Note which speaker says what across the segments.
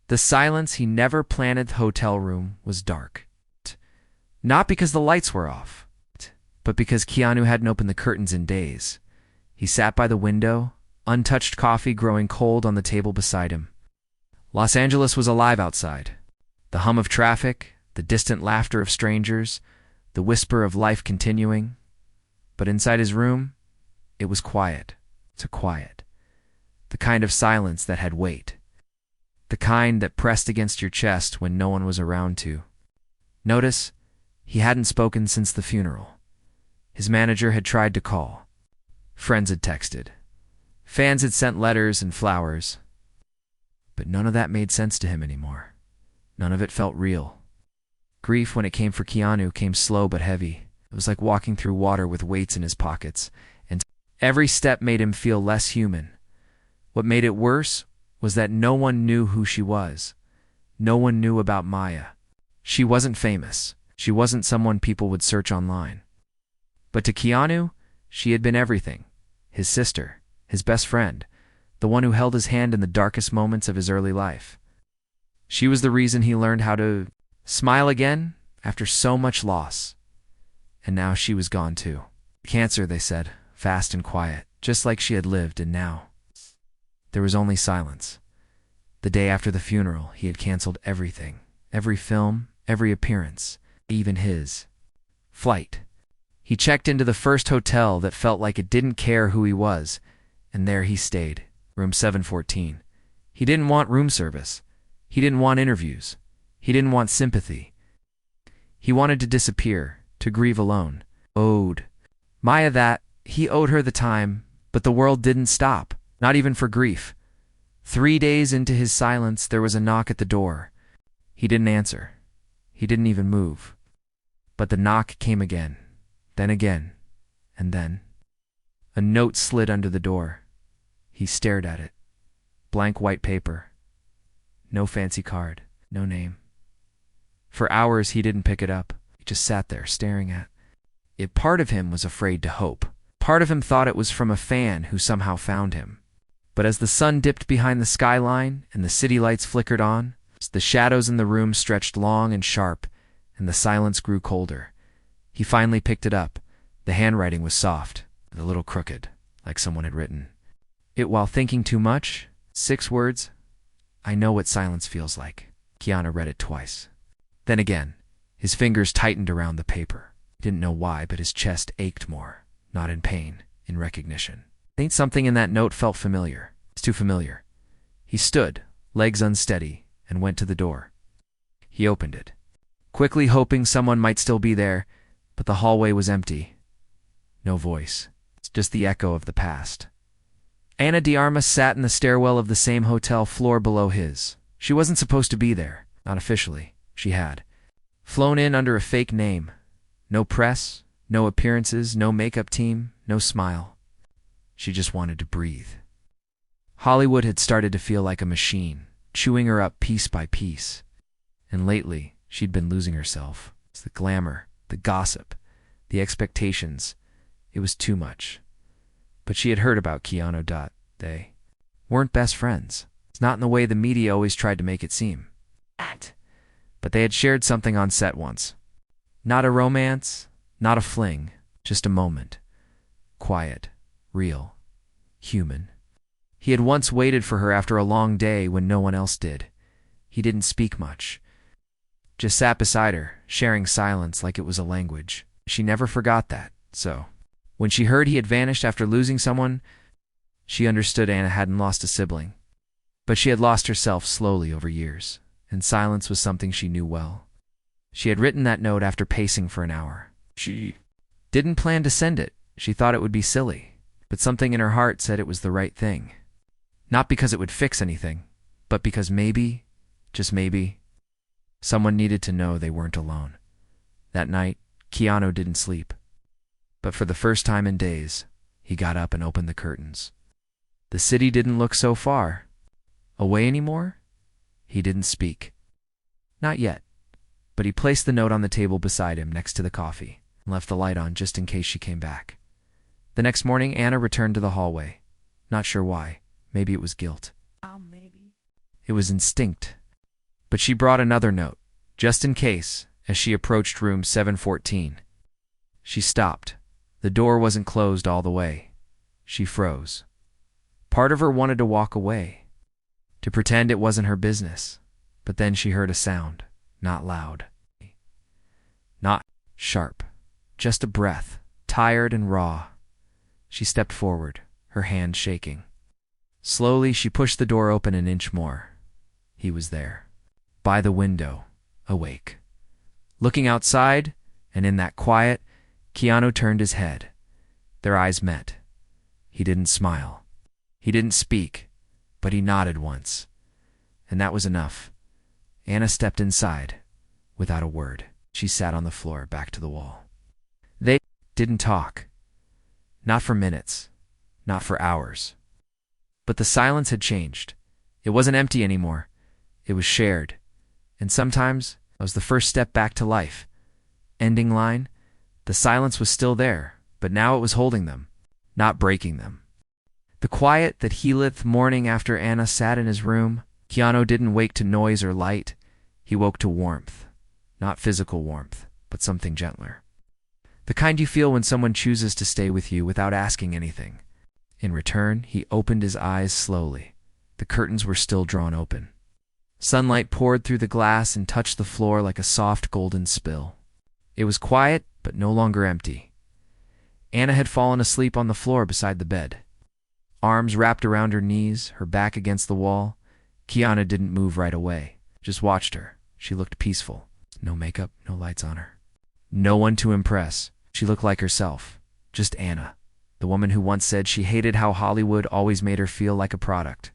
Speaker 1: The silence he never planned the hotel room was dark. Not because the lights were off, but because Keanu hadn't opened the curtains in days. He sat by the window, untouched coffee growing cold on the table beside him. Los Angeles was alive outside. The hum of traffic, the distant laughter of strangers, the whisper of life continuing. But inside his room, it was quiet. So quiet. The kind of silence that had weight. The kind that pressed against your chest when no one was around to. Notice, he hadn't spoken since the funeral. His manager had tried to call. Friends had texted. Fans had sent letters and flowers. But none of that made sense to him anymore. None of it felt real. Grief, when it came for Keanu, came slow but heavy. It was like walking through water with weights in his pockets, and every step made him feel less human. What made it worse was that no one knew who she was. No one knew about Maya. She wasn't famous. She wasn't someone people would search online. But to Keanu, she had been everything. His sister, his best friend, the one who held his hand in the darkest moments of his early life. She was the reason he learned how to smile again after so much loss. And now she was gone too. Cancer, they said, fast and quiet, just like she had lived, and now there was only silence. The day after the funeral, he had canceled everything. Every film, every appearance, even his flight. He checked into the first hotel that felt like it didn't care who he was, and there he stayed, room 714. He didn't want room service. He didn't want interviews. He didn't want sympathy. He wanted to disappear, to grieve alone. Owed Maya that. He owed her the time, but the world didn't stop, not even for grief. 3 days into his silence, there was a knock at the door. He didn't answer. He didn't even move. But the knock came again, then again, and then. A note slid under the door. He stared at it. Blank white paper. No fancy card, no name. For hours he didn't pick it up. He just sat there staring at it. Part of him was afraid to hope. Part of him thought it was from a fan who somehow found him. But as the sun dipped behind the skyline and the city lights flickered on, the shadows in the room stretched long and sharp, and the silence grew colder. He finally picked it up. The handwriting was soft, and a little crooked, like someone had written it while thinking too much. 6 words. I know what silence feels like. Keanu read it twice. Then again, his fingers tightened around the paper. He didn't know why, but his chest ached more. Not in pain, in recognition. I think something in that note felt familiar. It's too familiar. He stood, legs unsteady, and went to the door. He opened it, quickly hoping someone might still be there, but the hallway was empty. No voice. It's just the echo of the past. Ana de Armas sat in the stairwell of the same hotel floor below his. She wasn't supposed to be there, not officially. She had flown in under a fake name. No press, no appearances, no makeup team, no smile. She just wanted to breathe. Hollywood had started to feel like a machine, chewing her up piece by piece. And lately, she'd been losing herself. It's the glamour, the gossip, the expectations. It was too much. But she had heard about Keanu. They weren't best friends. It's not in the way the media always tried to make it seem. But they had shared something on set once. Not a romance, not a fling, just a moment. Quiet, real, human. He had once waited for her after a long day when no one else did. He didn't speak much. Just sat beside her, sharing silence like it was a language. She never forgot that, so when she heard he had vanished after losing someone, she understood Ana hadn't lost a sibling. But she had lost herself slowly over years, and silence was something she knew well. She had written that note after pacing for an hour. She didn't plan to send it. She thought it would be silly, but something in her heart said it was the right thing. Not because it would fix anything, but because maybe, just maybe, someone needed to know they weren't alone. That night, Keanu didn't sleep. But for the first time in days, he got up and opened the curtains. The city didn't look so far away anymore. He didn't speak. Not yet. But he placed the note on the table beside him next to the coffee and left the light on just in case she came back. The next morning, Ana returned to the hallway. Not sure why. Maybe it was guilt.
Speaker 2: Maybe.
Speaker 1: It was instinct. But she brought another note, just in case, as she approached room 714. She stopped. The door wasn't closed all the way. She froze. Part of her wanted to walk away, to pretend it wasn't her business. But then she heard a sound, not loud, not sharp, just a breath, tired and raw. She stepped forward, her hand shaking. Slowly, she pushed the door open an inch more. He was there, by the window, awake. Looking outside, and in that quiet, Keanu turned his head. Their eyes met. He didn't smile. He didn't speak, but he nodded once. And that was enough. Anna stepped inside, without a word. She sat on the floor, back to the wall. They didn't talk. Not for minutes. Not for hours. But the silence had changed. It wasn't empty anymore. It was shared. And sometimes it was the first step back to life. Ending line. The silence was still there, but now it was holding them, not breaking them. The quiet that healeth morning after Anna sat in his room, Keanu didn't wake to noise or light. He woke to warmth. Not physical warmth, but something gentler. The kind you feel when someone chooses to stay with you without asking anything. In return, he opened his eyes slowly. The curtains were still drawn open. Sunlight poured through the glass and touched the floor like a soft golden spill. It was quiet, but no longer empty. Anna had fallen asleep on the floor beside the bed. Arms wrapped around her knees, her back against the wall. Keanu didn't move right away, just watched her. She looked peaceful. No makeup, no lights on her. No one to impress. She looked like herself. Just Anna, the woman who once said she hated how Hollywood always made her feel like a product.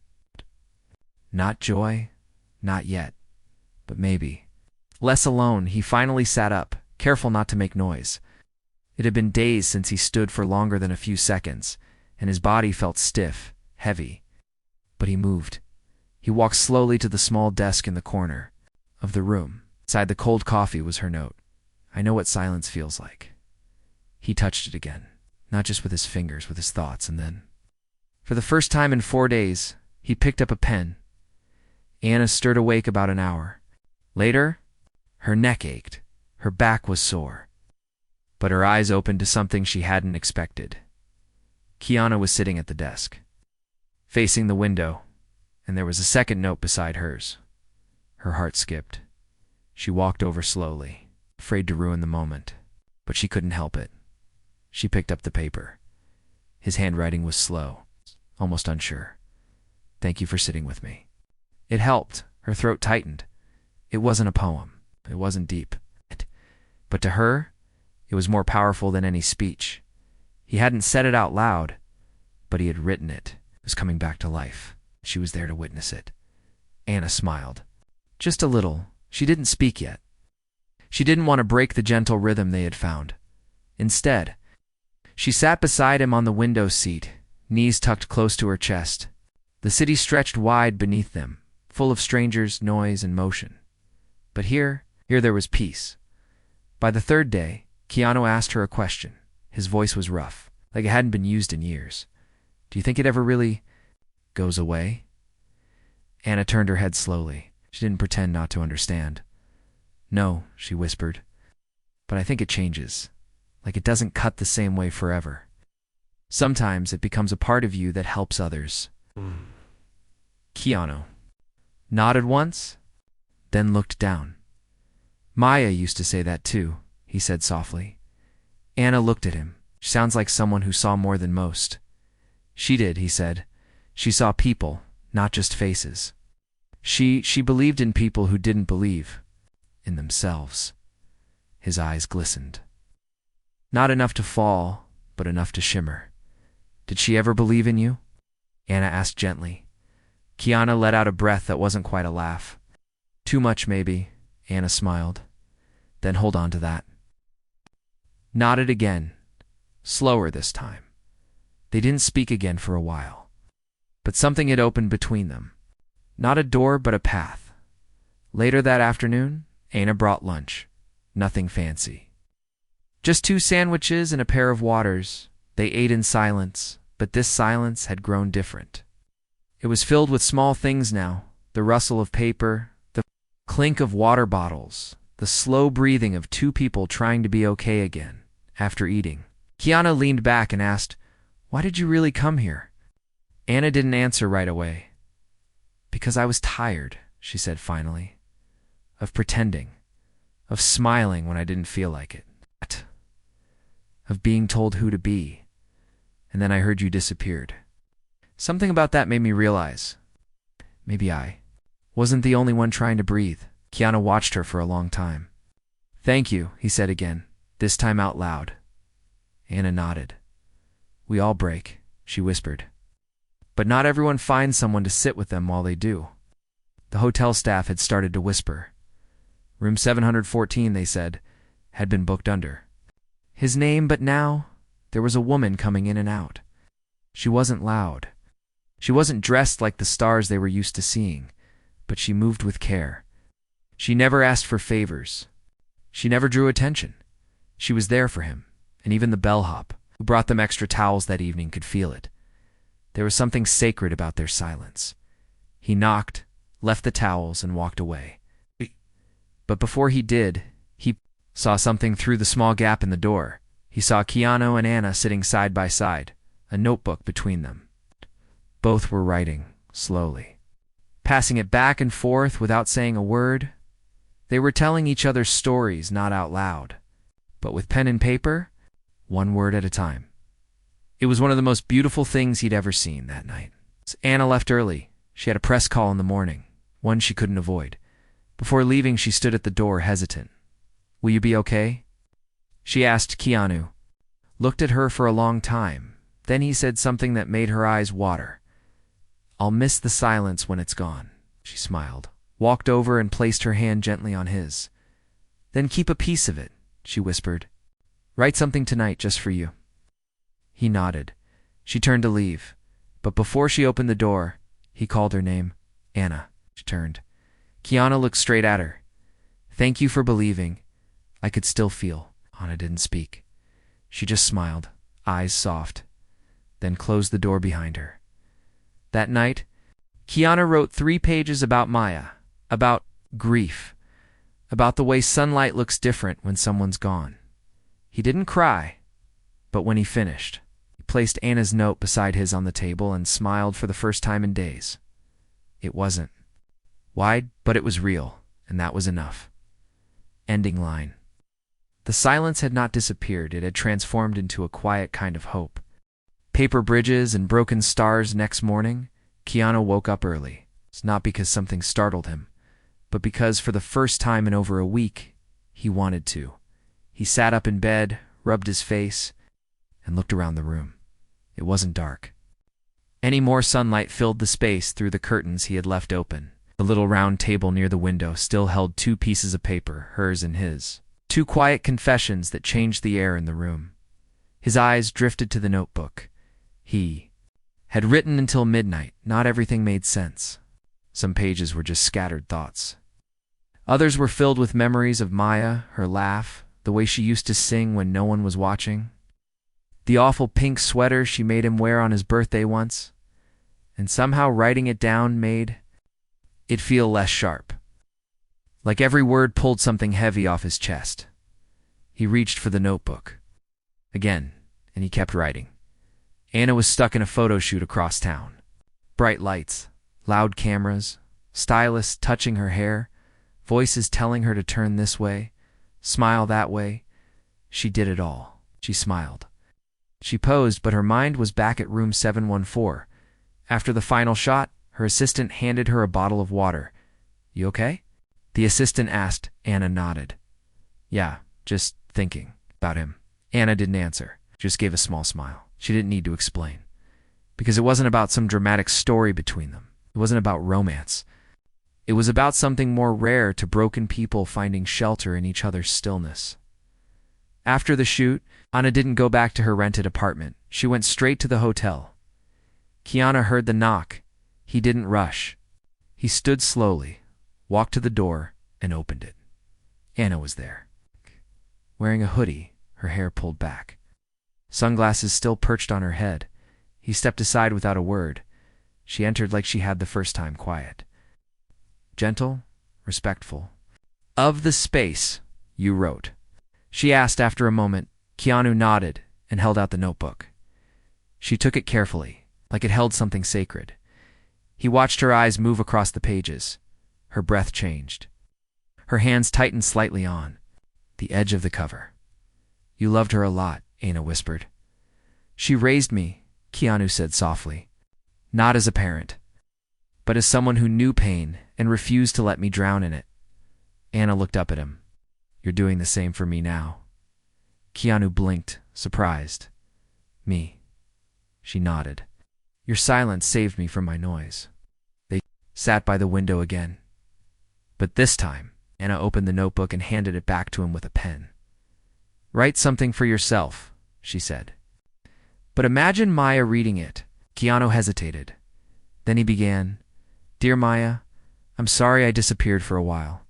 Speaker 1: Not joy, not yet, but maybe. Less alone, he finally sat up, careful not to make noise. It had been days since he stood for longer than a few seconds, and his body felt stiff, heavy. But he moved. He walked slowly to the small desk in the corner of the room. Beside the cold coffee was her note. I know what silence feels like. He touched it again, not just with his fingers, with his thoughts, and then, for the first time in 4 days, he picked up a pen. Anna stirred awake about an hour. Later, her neck ached. Her back was sore. But her eyes opened to something she hadn't expected. Keanu was sitting at the desk, facing the window, and there was a second note beside hers. Her heart skipped. She walked over slowly, afraid to ruin the moment, but she couldn't help it. She picked up the paper. His handwriting was slow, almost unsure. Thank you for sitting with me. It helped. Her throat tightened. It wasn't a poem. It wasn't deep. But to her, it was more powerful than any speech. He hadn't said it out loud, but he had written it. It was coming back to life. She was there to witness it. Anna smiled. Just a little. She didn't speak yet. She didn't want to break the gentle rhythm they had found. Instead, she sat beside him on the window seat, knees tucked close to her chest. The city stretched wide beneath them, full of strangers, noise, and motion. But here there was peace. By the third day, Keanu asked her a question. His voice was rough, like it hadn't been used in years. Do you think it ever really goes away? Anna turned her head slowly. She didn't pretend not to understand. No, she whispered. But I think it changes. Like it doesn't cut the same way forever. Sometimes it becomes a part of you that helps others. Keanu nodded once, then looked down. Maya used to say that too, he said softly. Anna looked at him. She sounds like someone who saw more than most. She did, he said. She saw people, not just faces. She believed in people who didn't believe in themselves. His eyes glistened. Not enough to fall, but enough to shimmer. Did she ever believe in you? Anna asked gently. Keanu let out a breath that wasn't quite a laugh. Too much, maybe, Anna smiled. Then hold on to that. Nodded again, slower this time. They didn't speak again for a while. But something had opened between them. Not a door, but a path. Later that afternoon, Anna brought lunch. Nothing fancy. Just 2 sandwiches and a pair of waters. They ate in silence, but this silence had grown different. It was filled with small things now, the rustle of paper, the clink of water bottles, the slow breathing of two people trying to be okay again after eating. Keanu leaned back and asked, "Why did you really come here?" Anna didn't answer right away. "Because I was tired," she said finally, "of pretending, of smiling when I didn't feel like it, of being told who to be, and then I heard you disappeared. Something about that made me realize, maybe I wasn't the only one trying to breathe." Keanu watched her for a long time. "Thank you," he said again, this time out loud. Anna nodded. "We all break," she whispered. "But not everyone finds someone to sit with them while they do." The hotel staff had started to whisper. Room 714, they said, had been booked under his name, but now there was a woman coming in and out. She wasn't loud. She wasn't dressed like the stars they were used to seeing, but she moved with care. She never asked for favors. She never drew attention. She was there for him, and even the bellhop, who brought them extra towels that evening, could feel it. There was something sacred about their silence. He knocked, left the towels, and walked away. But before he did, he saw something through the small gap in the door. He saw Keanu and Anna sitting side by side, a notebook between them. Both were writing, slowly, passing it back and forth without saying a word. They were telling each other stories, not out loud, but with pen and paper, one word at a time. It was one of the most beautiful things he'd ever seen that night. Anna left early. She had a press call in the morning, one she couldn't avoid. Before leaving, she stood at the door, hesitant. "Will you be okay?" she asked Keanu. Looked at her for a long time. Then he said something that made her eyes water. "I'll miss the silence when it's gone." She smiled, walked over and placed her hand gently on his. "Then keep a piece of it," she whispered. "Write something tonight just for you." He nodded. She turned to leave, but before she opened the door, he called her name. "Anna." She turned. Keanu looked straight at her. "Thank you for believing. I could still feel." Anna didn't speak. She just smiled, eyes soft, then closed the door behind her. That night, Keanu wrote 3 pages about Maya, about grief, about the way sunlight looks different when someone's gone. He didn't cry, but when he finished, he placed Anna's note beside his on the table and smiled for the first time in days. It wasn't wide, but it was real, and that was enough. Ending line. The silence had not disappeared. It had transformed into a quiet kind of hope. Paper bridges and broken stars. Next morning, Keanu woke up early. It's not because something startled him, but because for the first time in over a week, he wanted to. He sat up in bed, rubbed his face, and looked around the room. It wasn't dark. Any more sunlight filled the space through the curtains he had left open. The little round table near the window still held 2 pieces of paper, hers and his. 2 quiet confessions that changed the air in the room. His eyes drifted to the notebook. He had written until midnight. Not everything made sense. Some pages were just scattered thoughts. Others were filled with memories of Maya, her laugh, the way she used to sing when no one was watching, the awful pink sweater she made him wear on his birthday once, and somehow writing it down made it feel less sharp. Like every word pulled something heavy off his chest. He reached for the notebook again, and he kept writing. Anna was stuck in a photo shoot across town. Bright lights, loud cameras, stylists touching her hair, voices telling her to turn this way, smile that way. She did it all. She smiled. She posed, but her mind was back at room 714. After the final shot, her assistant handed her a bottle of water. "You okay?" the assistant asked. Anna nodded. "Yeah, just thinking about him." Anna didn't answer, just gave a small smile. She didn't need to explain, because it wasn't about some dramatic story between them. It wasn't about romance. It was about something more rare to broken people finding shelter in each other's stillness. After the shoot, Anna didn't go back to her rented apartment. She went straight to the hotel. Keanu heard the knock. He didn't rush. He stood slowly, walked to the door, and opened it. Anna was there, wearing a hoodie, her hair pulled back, sunglasses still perched on her head. He stepped aside without a word. She entered like she had the first time, quiet, gentle, respectful. Of the space, you wrote. She asked after a moment. Keanu nodded and held out the notebook. She took it carefully, like it held something sacred. He watched her eyes move across the pages. Her breath changed. Her hands tightened slightly on the edge of the cover. You loved her a lot, Anna whispered. She raised me, Keanu said softly. Not as a parent, but as someone who knew pain and refused to let me drown in it. Anna looked up at him. You're doing the same for me now. Keanu blinked, surprised. Me. She nodded. Your silence saved me from my noise. They sat by the window again. But this time, Anna opened the notebook and handed it back to him with a pen. Write something for yourself, she said. But imagine Maya reading it. Keanu hesitated. Then he began, Dear Maya, I'm sorry I disappeared for a while.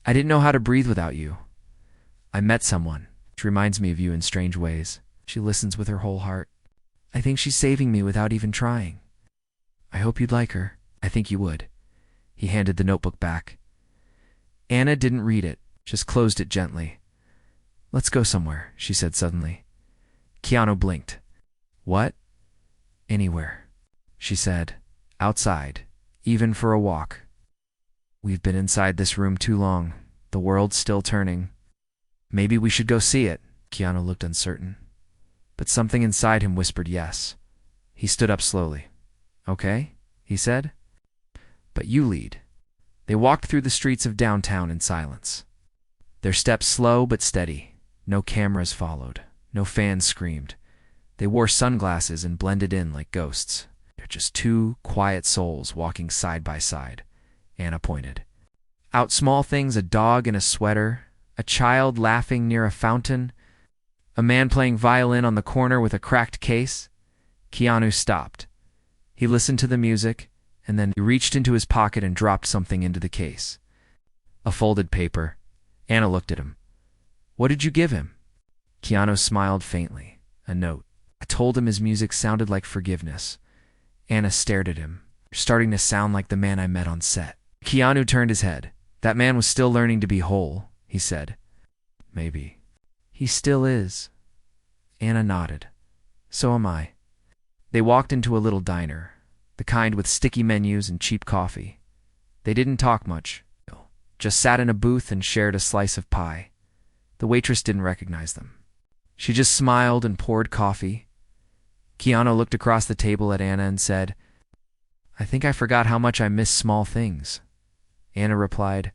Speaker 1: I didn't know how to breathe without you. I met someone. She reminds me of you in strange ways. She listens with her whole heart. I think she's saving me without even trying. I hope you'd like her. I think you would. He handed the notebook back. Anna didn't read it, just closed it gently. Let's go somewhere, she said suddenly. Keanu blinked. What? Anywhere, she said. Outside, even for a walk. We've been inside this room too long. The world's still turning. Maybe we should go see it. Keanu looked uncertain. But something inside him whispered yes. He stood up slowly. Okay, he said. But you lead. They walked through the streets of downtown in silence. Their steps slow but steady. No cameras followed. No fans screamed. They wore sunglasses and blended in like ghosts. They're just two quiet souls walking side by side. Anna pointed. Out small things, a dog in a sweater, a child laughing near a fountain, a man playing violin on the corner with a cracked case. Keanu stopped. He listened to the music, and then he reached into his pocket and dropped something into the case. A folded paper. Anna looked at him. What did you give him? Keanu smiled faintly. A note. I told him his music sounded like forgiveness. Anna stared at him. You're starting to sound like the man I met on set. Keanu turned his head. That man was still learning to be whole, he said. Maybe. He still is. Anna nodded. So am I. They walked into a little diner, the kind with sticky menus and cheap coffee. They didn't talk much, just sat in a booth and shared a slice of pie. The waitress didn't recognize them. She just smiled and poured coffee. Keanu looked across the table at Anna and said, I think I forgot how much I miss small things. Anna replied,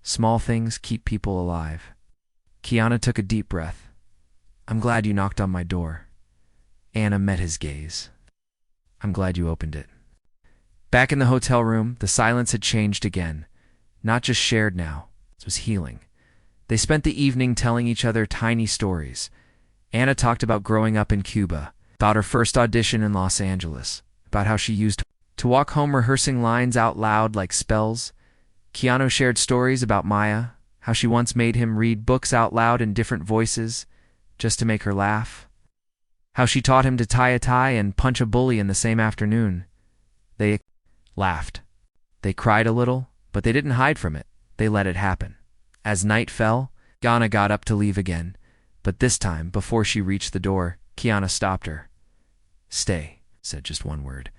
Speaker 1: Small things keep people alive. Keanu took a deep breath. I'm glad you knocked on my door. Anna met his gaze. I'm glad you opened it. Back in the hotel room, the silence had changed again. Not just shared now, it was healing. They spent the evening telling each other tiny stories. Anna talked about growing up in Cuba, about her first audition in Los Angeles, about how she used to walk home rehearsing lines out loud like spells. Keanu shared stories about Maya, how she once made him read books out loud in different voices, just to make her laugh. How she taught him to tie a tie and punch a bully in the same afternoon. They laughed. They cried a little, but they didn't hide from it. They let it happen. As night fell, Anna got up to leave again, but this time, before she reached the door, Keanu stopped her. Stay, said just one word.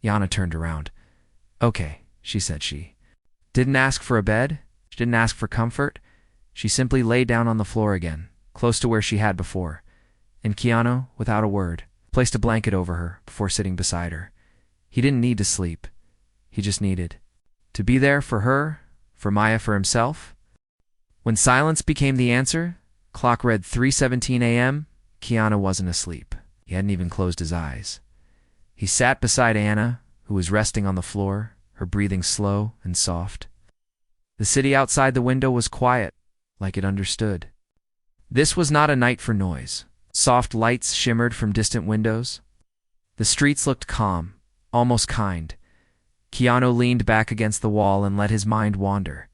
Speaker 1: Anna turned around. Okay, she said. She didn't ask for a bed. She didn't ask for comfort. She simply lay down on the floor again, close to where she had before. And Keanu, without a word, placed a blanket over her before sitting beside her. He didn't need to sleep. He just needed to be there for her, for Maya, for himself. When silence became the answer, clock read 3:17 a.m., Keanu wasn't asleep. He hadn't even closed his eyes. He sat beside Anna, who was resting on the floor, her breathing slow and soft. The city outside the window was quiet, like it understood. This was not a night for noise. Soft lights shimmered from distant windows. The streets looked calm, almost kind. Keanu leaned back against the wall and let his mind wander.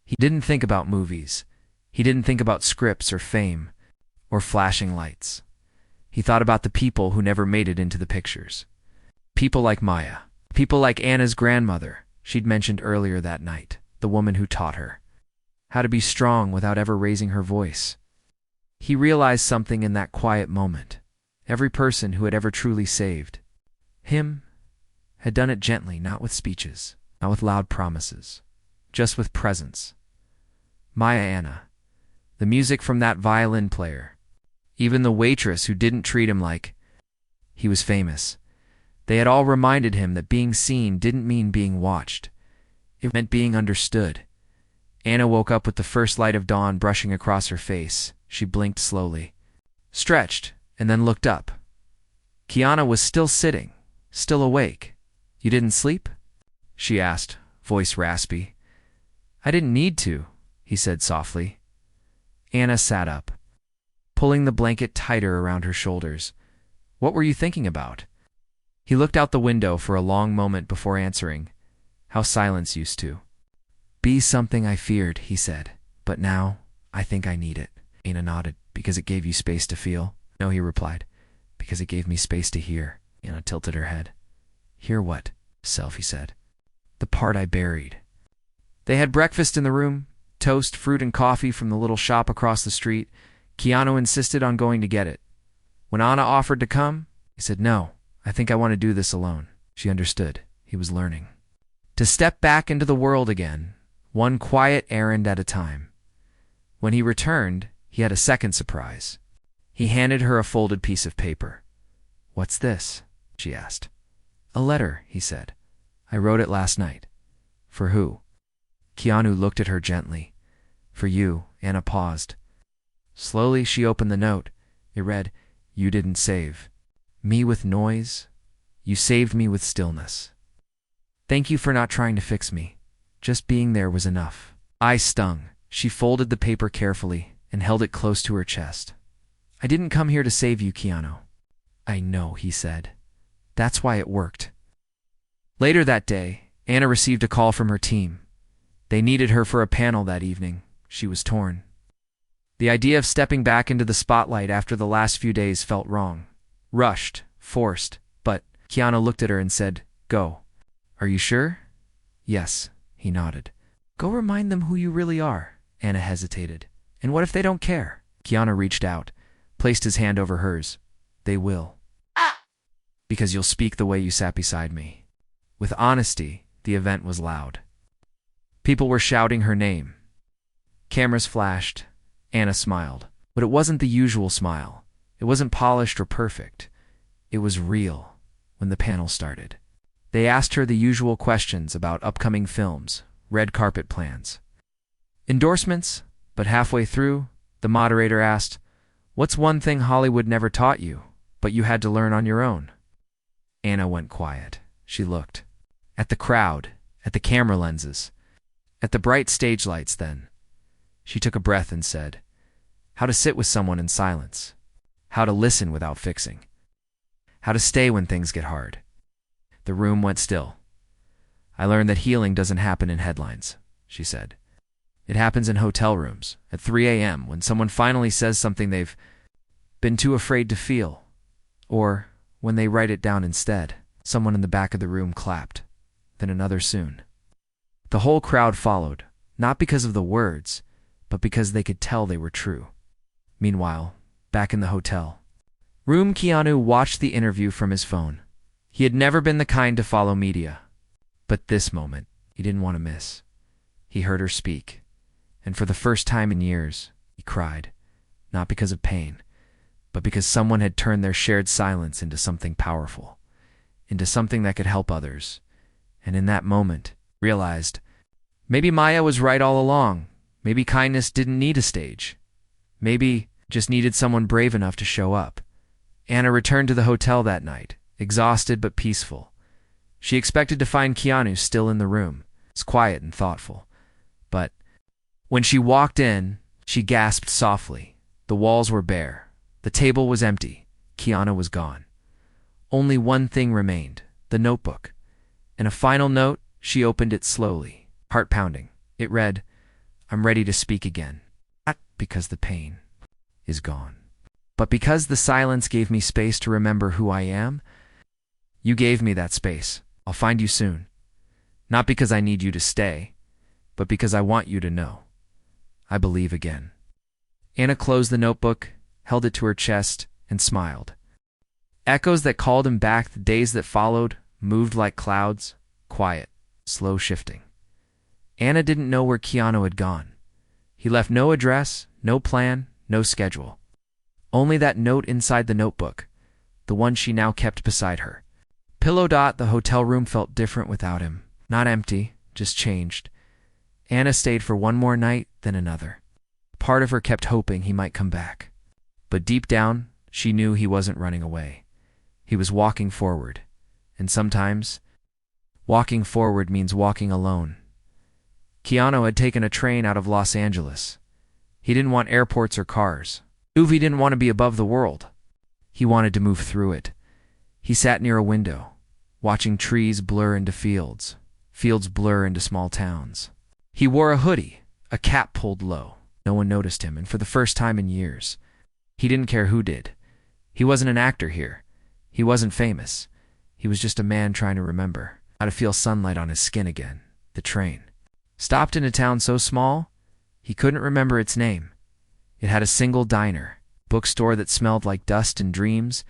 Speaker 1: He didn't think about movies. He didn't think about scripts or fame or flashing lights. He thought about the people who never made it into the pictures. People like Maya. People like Anna's grandmother, she'd mentioned earlier that night. the woman who taught her how to be strong without ever raising her voice. He realized something in that quiet moment. Every person who had ever truly saved him had done it gently, not with speeches, not with loud promises, just with presence. Maya Anna, the music from that violin player, even the waitress who didn't treat him like he was famous. They had all reminded him that being seen didn't mean being watched. It meant being understood. Anna woke up with the first light of dawn brushing across her face. She blinked slowly, stretched, and then looked up. Keanu was still sitting, still awake. "You didn't sleep?" she asked, voice raspy. "I didn't need to," he said softly. Anna sat up, pulling the blanket tighter around her shoulders. "What were you thinking about?" He looked out the window for a long moment before answering, how silence used to be something I feared, he said. "But now, I think I need it." Anna nodded. "Because it gave you space to feel?" "No," he replied. "Because it gave me space to hear." Anna tilted her head. "Hear what?" "Self," he said. "The part I buried." They had breakfast in the room, toast, fruit, and coffee from the little shop across the street. Keanu insisted on going to get it. When Anna offered to come, he said, "No, I think I want to do this alone." She understood. He was learning to step back into the world again, one quiet errand at a time. When he returned, he had a second surprise. He handed her a folded piece of paper. "What's this?" she asked. "A letter," he said. "I wrote it last night." "For who?" Keanu looked at her gently. "For you." Anna paused. Slowly, she opened the note. It read, "You didn't save me with noise. You saved me with stillness. Thank you for not trying to fix me. Just being there was enough." I stung. She folded the paper carefully and held it close to her chest. "I didn't come here to save you, Keanu." "I know," he said. "That's why it worked." Later that day, Anna received a call from her team. They needed her for a panel that evening. She was torn. The idea of stepping back into the spotlight after the last few days felt wrong. Rushed, forced, but Keanu looked at her and said, "Go." "Are you sure?" "Yes," he nodded. "Go remind them who you really are." Anna hesitated. "And what if they don't care?" Keanu reached out, placed his hand over hers. "They will. Because you'll speak the way you sat beside me." With honesty, the event was loud. People were shouting her name. Cameras flashed. Anna smiled. But it wasn't the usual smile. It wasn't polished or perfect. It was real. When the panel started, they asked her the usual questions about upcoming films, red carpet plans, endorsements, but halfway through, the moderator asked, "What's one thing Hollywood never taught you, but you had to learn on your own?" Anna went quiet. She looked at the crowd, at the camera lenses, at the bright stage lights. Then she took a breath and said, "How to sit with someone in silence, how to listen without fixing, how to stay when things get hard." The room went still. "I learned that healing doesn't happen in headlines," she said. "It happens in hotel rooms at 3 a.m. when someone finally says something they've been too afraid to feel, or when they write it down instead." Someone in the back of the room clapped, then another soon. The whole crowd followed, not because of the words, but because they could tell they were true. Meanwhile, back in the hotel room, Keanu watched the interview from his phone. He had never been the kind to follow media, but this moment he didn't want to miss. He heard her speak, and for the first time in years, he cried, not because of pain, but because someone had turned their shared silence into something powerful, into something that could help others. And in that moment, realized, maybe Maya was right all along. Maybe kindness didn't need a stage. Maybe just needed someone brave enough to show up. Anna returned to the hotel that night, exhausted but peaceful. She expected to find Keanu still in the room, quiet and thoughtful. But when she walked in, she gasped softly. The walls were bare. The table was empty. Keanu was gone. Only one thing remained, the notebook. And a final note, she opened it slowly, heart pounding. It read, "I'm ready to speak again. Not because the pain is gone, but because the silence gave me space to remember who I am. You gave me that space. I'll find you soon. Not because I need you to stay, but because I want you to know. I believe again." Anna closed the notebook, held it to her chest, and smiled. Echoes that called him back the days that followed moved like clouds, quiet, slow shifting. Anna didn't know where Keanu had gone. He left no address, no plan, no schedule. Only that note inside the notebook, the one she now kept beside her. The hotel room felt different without him. Not empty, just changed. Anna stayed for one more night, then another. Part of her kept hoping he might come back. But deep down, she knew he wasn't running away. He was walking forward. And sometimes, walking forward means walking alone. Keanu had taken a train out of Los Angeles. He didn't want airports or cars. Uvi didn't want to be above the world. He wanted to move through it. He sat near a window, watching trees blur into fields, fields blur into small towns. He wore a hoodie, a cap pulled low. No one noticed him, and for the first time in years, he didn't care who did. He wasn't an actor here. He wasn't famous. He was just a man trying to remember how to feel sunlight on his skin again. The train stopped in a town so small, he couldn't remember its name. It had a single diner, bookstore that smelled like dust and dreams,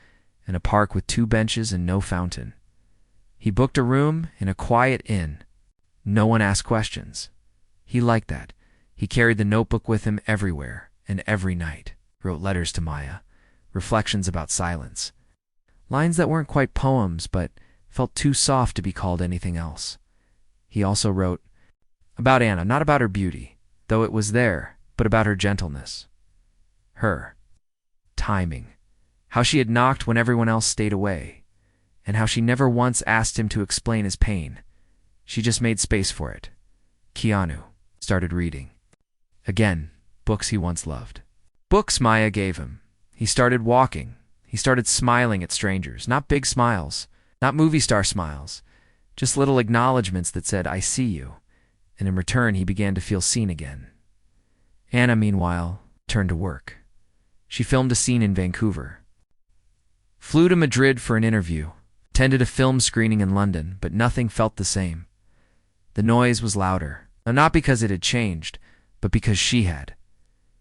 Speaker 1: and a park with 2 benches and no fountain. He booked a room in a quiet inn. No one asked questions. He liked that. He carried the notebook with him everywhere and every night, wrote letters to Maya, reflections about silence. Lines that weren't quite poems, but felt too soft to be called anything else. He also wrote about Anna, not about her beauty, though it was there, but about her gentleness. Her timing. How she had knocked when everyone else stayed away, and how she never once asked him to explain his pain. She just made space for it. Keanu started reading. Again, books he once loved. Books Maya gave him. He started walking. He started smiling at strangers. Not big smiles, not movie star smiles, just little acknowledgments that said, "I see you." And in return, he began to feel seen again. Anna, meanwhile, turned to work. She filmed a scene in Vancouver. Flew to Madrid for an interview. Attended a film screening in London, but nothing felt the same. The noise was louder. Not because it had changed, but because she had.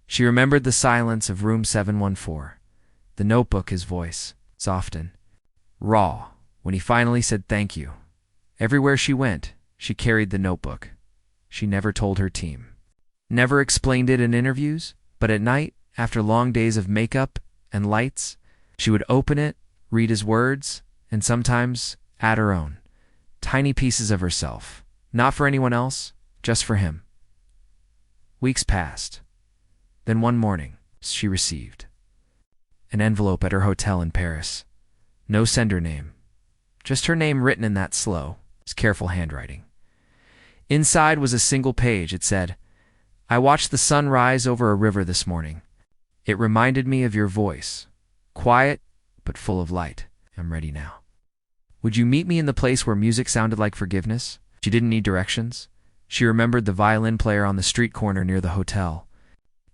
Speaker 1: She remembered the silence of room 714. The notebook, his voice, softened, raw, when he finally said thank you. Everywhere she went, she carried the notebook. She never told her team. Never explained it in interviews, but at night, after long days of makeup and lights, she would open it, read his words, and sometimes add her own. Tiny pieces of herself. Not for anyone else, just for him. Weeks passed. Then one morning, she received an envelope at her hotel in Paris. No sender name. Just her name written in that slow, careful handwriting. Inside was a single page. It said, "I watched the sun rise over a river this morning. It reminded me of your voice. Quiet, but full of light. I'm ready now. Would you meet me in the place where music sounded like forgiveness?" She didn't need directions. She remembered the violin player on the street corner near the hotel.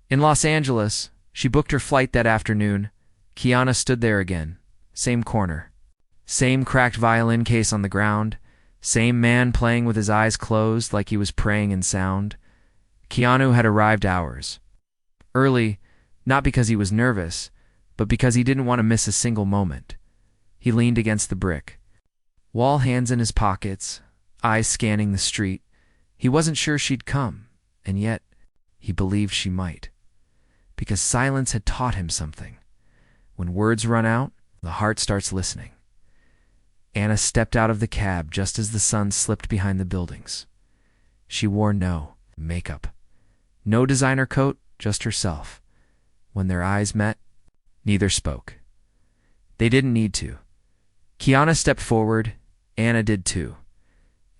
Speaker 1: In Los Angeles, she booked her flight that afternoon. Keanu stood there again. Same corner. Same cracked violin case on the ground. Same man playing with his eyes closed like he was praying in sound. Keanu had arrived hours early, not because he was nervous, but because he didn't want to miss a single moment. He leaned against the brick. Wall hands in his pockets, eyes scanning the street. He wasn't sure she'd come, and yet he believed she might. Because silence had taught him something. When words run out, the heart starts listening. Anna stepped out of the cab just as the sun slipped behind the buildings. She wore no makeup. No designer coat, just herself. When their eyes met, neither spoke. They didn't need to. Keanu stepped forward, Anna did too.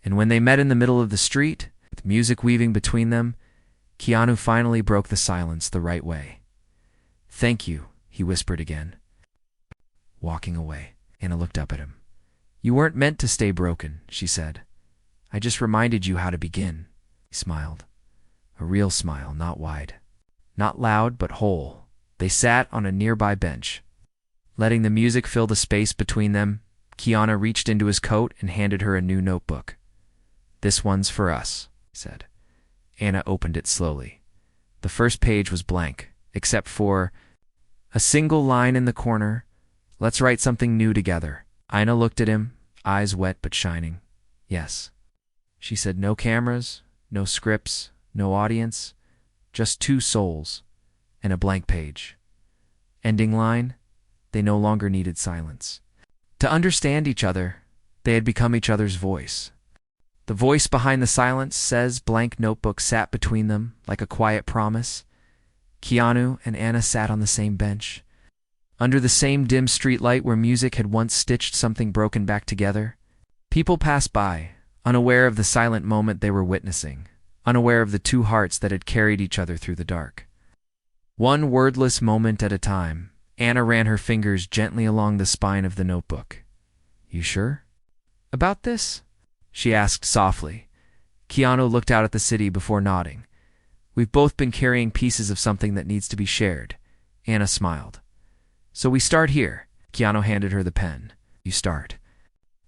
Speaker 1: And when they met in the middle of the street, with music weaving between them, Keanu finally broke the silence the right way. "Thank you," he whispered again. Walking away, Anna looked up at him. "You weren't meant to stay broken," she said. "I just reminded you how to begin." He smiled. A real smile, not wide. Not loud, but whole. They sat on a nearby bench. Letting the music fill the space between them, Keanu reached into his coat and handed her a new notebook. "This one's for us," he said. Anna opened it slowly. The first page was blank, except for a single line in the corner. Let's write something new together. Anna looked at him, eyes wet but shining. Yes. She said no cameras, no scripts, no audience, just two souls and a blank page. Ending line, they no longer needed silence. To understand each other, they had become each other's voice. The voice behind the silence says blank notebook sat between them like a quiet promise. Keanu and Anna sat on the same bench, under the same dim streetlight where music had once stitched something broken back together. People passed by, unaware of the silent moment they were witnessing, unaware of the two hearts that had carried each other through the dark. One wordless moment at a time, Anna ran her fingers gently along the spine of the notebook. You sure about this? She asked softly. Keanu looked out at the city before nodding. We've both been carrying pieces of something that needs to be shared. Anna smiled. So we start here. Keanu handed her the pen. You start.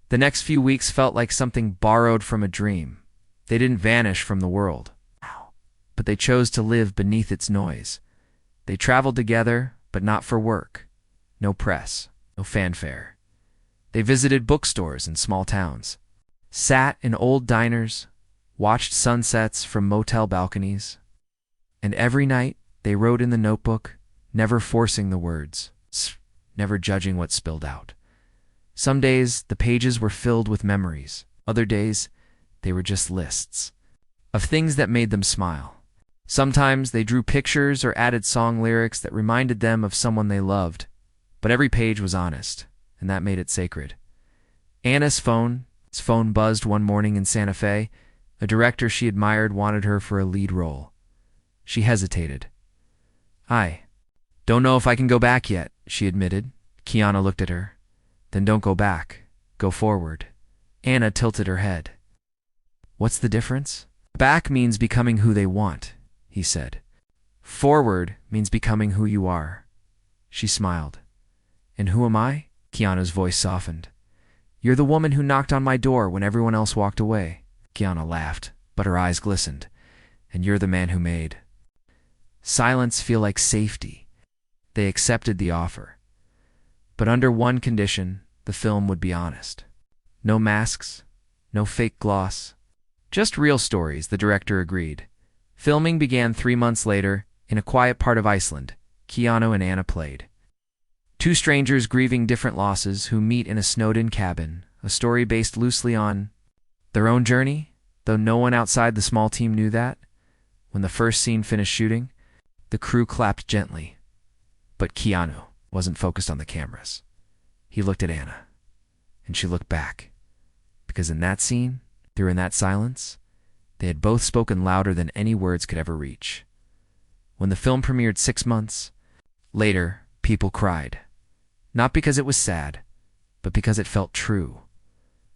Speaker 1: The next few weeks felt like something borrowed from a dream. They didn't vanish from the world, but they chose to live beneath its noise. They traveled together, but not for work. No press, no fanfare. They visited bookstores in small towns, sat in old diners, watched sunsets from motel balconies. And every night they wrote in the notebook, never forcing the words, never judging what spilled out. Some days the pages were filled with memories. Other days they were just lists of things that made them smile. Sometimes they drew pictures or added song lyrics that reminded them of someone they loved. But every page was honest, and that made it sacred. Anna's phone buzzed one morning in Santa Fe. A director she admired wanted her for a lead role. She hesitated. I don't know if I can go back yet, she admitted. Keanu looked at her. Then don't go back. Go forward. Anna tilted her head. What's the difference? Back means becoming who they want, he said. Forward means becoming who you are. She smiled. And who am I? Keanu's voice softened. You're the woman who knocked on my door when everyone else walked away. Keanu laughed, but her eyes glistened. And you're the man who made silence feel like safety. They accepted the offer. But under one condition, the film would be honest. No masks, no fake gloss. Just real stories, the director agreed. Filming began 3 months later, in a quiet part of Iceland. Keanu and Anna played. Two strangers grieving different losses who meet in a snowed-in cabin, a story based loosely on their own journey, though no one outside the small team knew that. When the first scene finished shooting, the crew clapped gently. But Keanu wasn't focused on the cameras. He looked at Anna, and she looked back. Because in that scene, during that silence, they had both spoken louder than any words could ever reach. When the film premiered 6 months later, people cried. Not because it was sad, but because it felt true.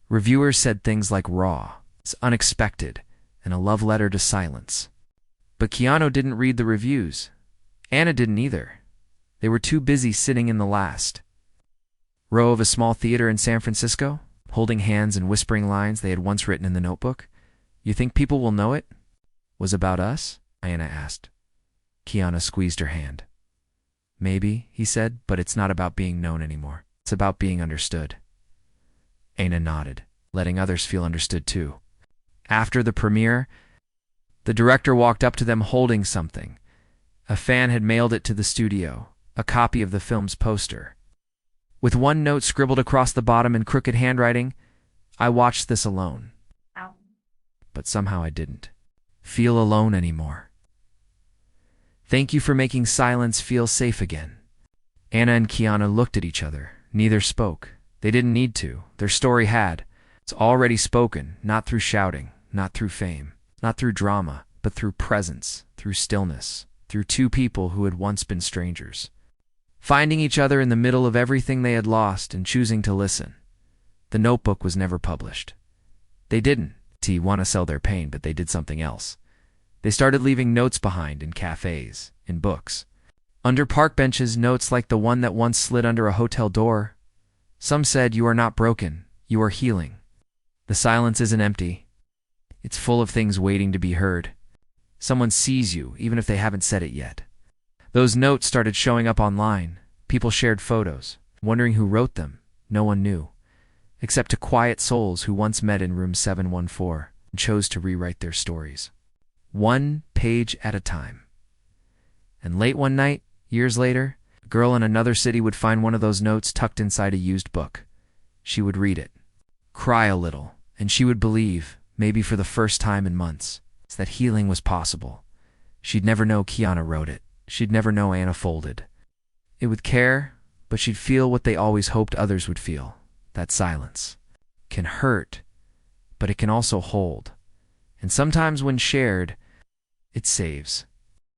Speaker 1: Reviewers said things like raw, it's unexpected, and a love letter to silence. But Keanu didn't read the reviews. Anna didn't either. They were too busy sitting in the last row of a small theater in San Francisco, holding hands and whispering lines they had once written in the notebook. You think people will know it was about us? Anna asked. Keanu squeezed her hand. Maybe, he said, but it's not about being known anymore. It's about being understood. Anna nodded, letting others feel understood too. After the premiere, the director walked up to them holding something. A fan had mailed it to the studio, a copy of the film's poster. With one note scribbled across the bottom in crooked handwriting, I watched this alone. Ow. But somehow I didn't feel alone anymore. Thank you for making silence feel safe again. Anna and Keanu looked at each other. Neither spoke. They didn't need to. Their story had. It's already spoken, not through shouting, not through fame, not through drama, but through presence, through stillness, through two people who had once been strangers, finding each other in the middle of everything they had lost and choosing to listen. The notebook was never published. They didn't want to sell their pain, but they did something else. They started leaving notes behind in cafes, in books. Under park benches, notes like the one that once slid under a hotel door. Some said, you are not broken, you are healing. The silence isn't empty. It's full of things waiting to be heard. Someone sees you, even if they haven't said it yet. Those notes started showing up online. People shared photos, wondering who wrote them. No one knew, except to quiet souls who once met in room 714 and chose to rewrite their stories, one page at a time. And late one night, years later, a girl in another city would find one of those notes tucked inside a used book. She would read it, cry a little, and she would believe, maybe for the first time in months, that healing was possible. She'd never know Keanu wrote it. She'd never know Anna folded it with care, but she'd feel what they always hoped others would feel. That silence can hurt, but it can also hold. And sometimes when shared, it saves.